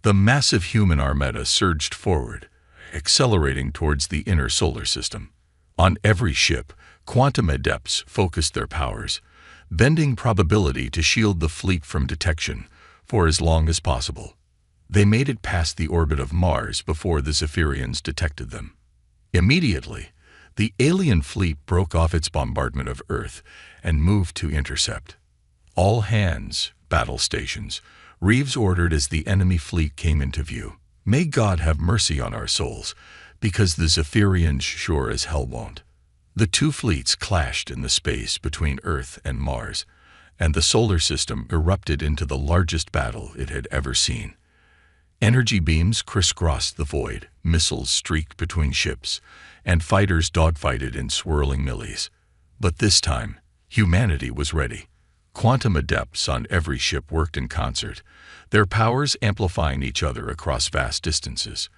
the massive human armada surged forward, accelerating towards the inner solar system. On every ship, quantum adepts focused their powers, bending probability to shield the fleet from detection for as long as possible. They made it past the orbit of Mars before the Zephyrians detected them. Immediately, the alien fleet broke off its bombardment of Earth and moved to intercept. All hands, battle stations, Reeves ordered as the enemy fleet came into view. May God have mercy on our souls, because the Zephyrians sure as hell won't. The two fleets clashed in the space between Earth and Mars, and the solar system erupted into the largest battle it had ever seen. Energy beams crisscrossed the void, missiles streaked between ships, and fighters dogfighted in swirling melees. But this time, humanity was ready. Quantum adepts on every ship worked in concert, their powers amplifying each other across vast distances.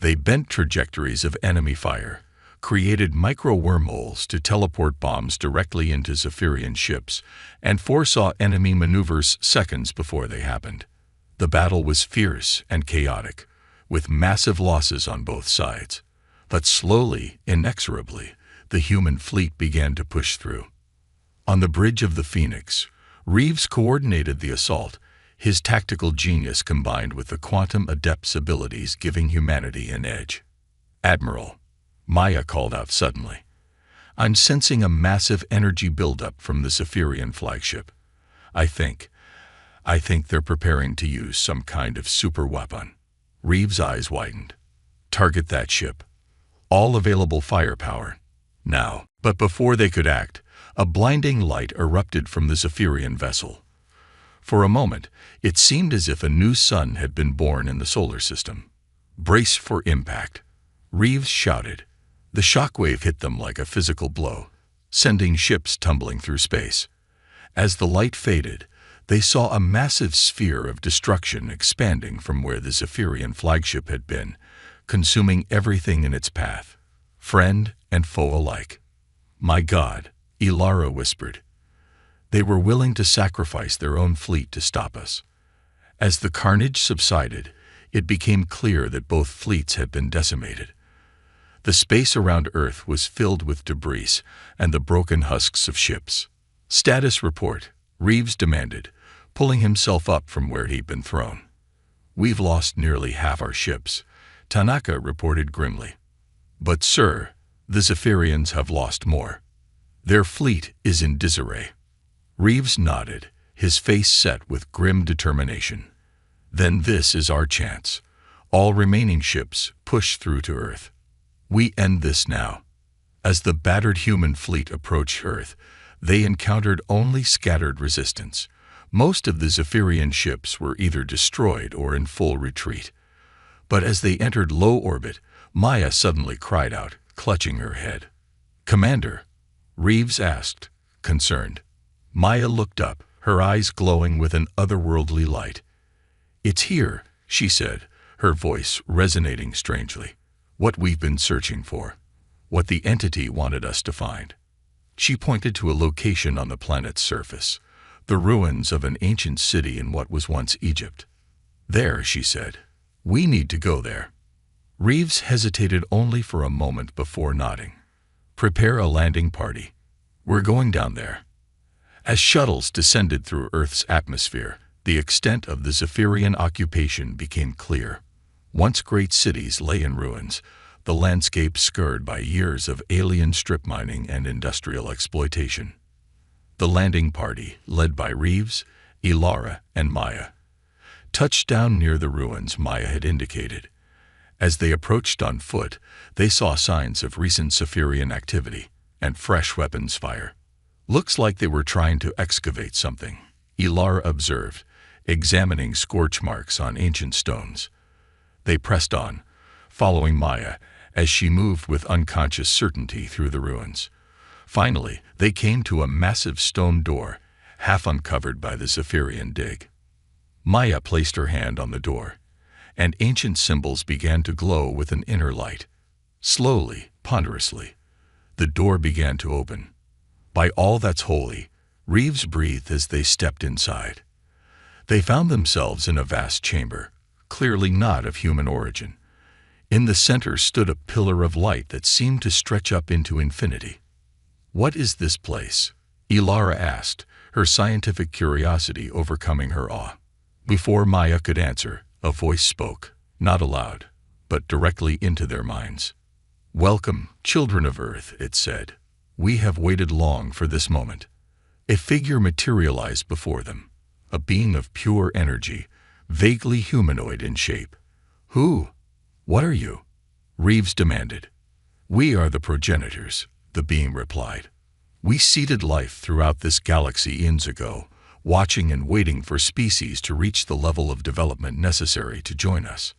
They bent trajectories of enemy fire, created micro-wormholes to teleport bombs directly into Zephyrian ships, and foresaw enemy maneuvers seconds before they happened. The battle was fierce and chaotic, with massive losses on both sides. But slowly, inexorably, the human fleet began to push through. On the bridge of the Phoenix, Reeves coordinated the assault, his tactical genius combined with the quantum adept's abilities giving humanity an edge. Admiral, Maya called out suddenly. I'm sensing a massive energy buildup from the Zephyrian flagship. I think they're preparing to use some kind of super weapon. Reeves' eyes widened. Target that ship. All available firepower. Now. But before they could act, a blinding light erupted from the Zephyrian vessel. For a moment, it seemed as if a new sun had been born in the solar system. Brace for impact. Reeves shouted. The shockwave hit them like a physical blow. sending ships tumbling through space. As the light faded, they saw a massive sphere of destruction expanding from where the Zephyrian flagship had been, consuming everything in its path, friend and foe alike. "My God," Ilara whispered. "They were willing to sacrifice their own fleet to stop us." As the carnage subsided, it became clear that both fleets had been decimated. The space around Earth was filled with debris and the broken husks of ships. "Status report," Reeves demanded, pulling himself up from where he'd been thrown. "We've lost nearly half our ships," Tanaka reported grimly. "But sir, the Zephyrians have lost more. Their fleet is in disarray." Reeves nodded, his face set with grim determination. "Then this is our chance. All remaining ships push through to Earth. We end this now." As the battered human fleet approached Earth, they encountered only scattered resistance. Most of the Zephyrian ships were either destroyed or in full retreat. But as they entered low orbit, Maya suddenly cried out, clutching her head. "Commander?" Reeves asked, concerned. Maya looked up, her eyes glowing with an otherworldly light. "It's here," she said, her voice resonating strangely. "What we've been searching for. What the entity wanted us to find." She pointed to a location on the planet's surface, the ruins of an ancient city in what was once Egypt. "There," she said. "We need to go there." Reeves hesitated only for a moment before nodding. "Prepare a landing party. We're going down there." As shuttles descended through Earth's atmosphere, the extent of the Zephyrian occupation became clear. Once great cities lay in ruins, the landscape scarred by years of alien strip mining and industrial exploitation. The landing party, led by Reeves, Ilara, and Maya, touched down near the ruins Maya had indicated. As they approached on foot, they saw signs of recent Zephyrian activity and fresh weapons fire. "Looks like they were trying to excavate something," Ilara observed, examining scorch marks on ancient stones. They pressed on, following Maya as she moved with unconscious certainty through the ruins. Finally, they came to a massive stone door, half uncovered by the Zephyrian dig. Maya placed her hand on the door, and ancient symbols began to glow with an inner light. Slowly, ponderously, the door began to open. "By all that's holy," Reeves breathed as they stepped inside. They found themselves in a vast chamber, clearly not of human origin. In the center stood a pillar of light that seemed to stretch up into infinity. "What is this place?" Ilara asked, her scientific curiosity overcoming her awe. Before Maya could answer, a voice spoke, not aloud, but directly into their minds. "Welcome, children of Earth," it said. "We have waited long for this moment." A figure materialized before them, a being of pure energy, vaguely humanoid in shape. "Who? What are you?" Reeves demanded. "We are the progenitors," the being replied. "We seeded life throughout this galaxy eons ago, watching and waiting for species to reach the level of development necessary to join us."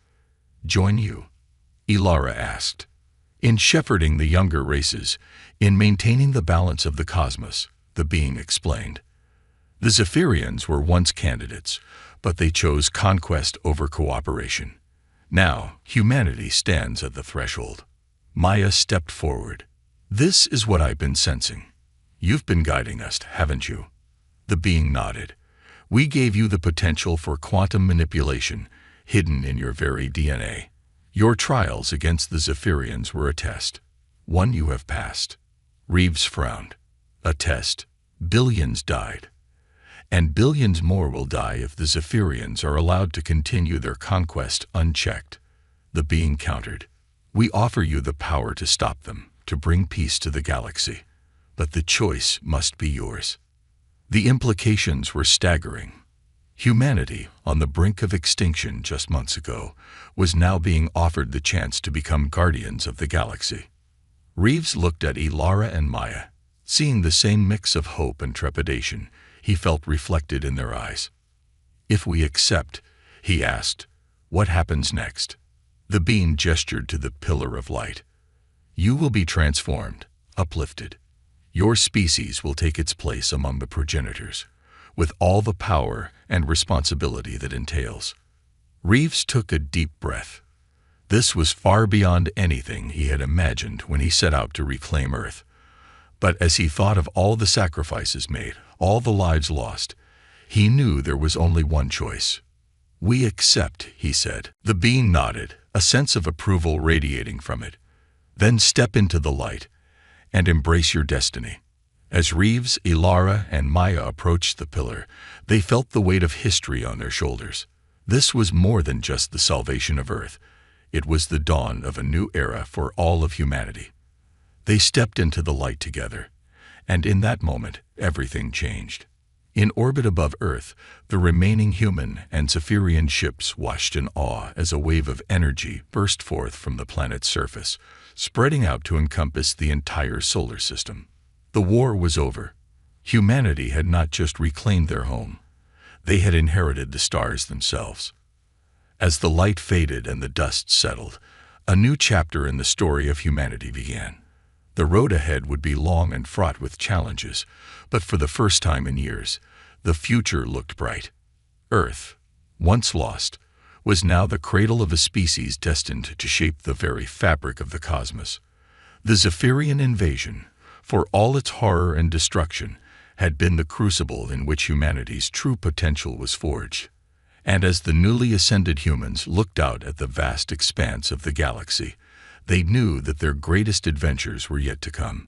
"Join you?" Ilara asked. "In shepherding the younger races, in maintaining the balance of the cosmos," the being explained. "The Zephyrians were once candidates, but they chose conquest over cooperation. Now, humanity stands at the threshold." Maya stepped forward. "This is what I've been sensing. You've been guiding us, haven't you?" The being nodded. "We gave you the potential for quantum manipulation, hidden in your very DNA. Your trials against the Zephyrians were a test. One you have passed." Reeves frowned. "A test. Billions died. And billions more will die if the Zephyrians are allowed to continue their conquest unchecked." The being countered. "We offer you the power to stop them, to bring peace to the galaxy. But the choice must be yours." The implications were staggering. Humanity, on the brink of extinction just months ago, was now being offered the chance to become guardians of the galaxy. Reeves looked at Ilara and Maya. Seeing the same mix of hope and trepidation, he felt reflected in their eyes. "If we accept," he asked, "what happens next?" The being gestured to the pillar of light. "You will be transformed, uplifted. Your species will take its place among the progenitors, with all the power and responsibility that entails. Reeves took a deep breath. This was far beyond anything he had imagined when he set out to reclaim Earth. But as he thought of all the sacrifices made, all the lives lost, he knew there was only one choice. "We accept," he said. The being nodded, a sense of approval radiating from it. "Then step into the light and embrace your destiny." As Reeves, Ilara, and Maya approached the pillar, they felt the weight of history on their shoulders. This was more than just the salvation of Earth. It was the dawn of a new era for all of humanity. They stepped into the light together, and in that moment, everything changed. In orbit above Earth, the remaining human and Zephyrian ships watched in awe as a wave of energy burst forth from the planet's surface, spreading out to encompass the entire solar system. The war was over. Humanity had not just reclaimed their home. They had inherited the stars themselves. As the light faded and the dust settled, a new chapter in the story of humanity began. The road ahead would be long and fraught with challenges, but for the first time in years, the future looked bright. Earth, once lost, was now the cradle of a species destined to shape the very fabric of the cosmos. The Zephyrian invasion, for all its horror and destruction, had been the crucible in which humanity's true potential was forged. And as the newly ascended humans looked out at the vast expanse of the galaxy, they knew that their greatest adventures were yet to come.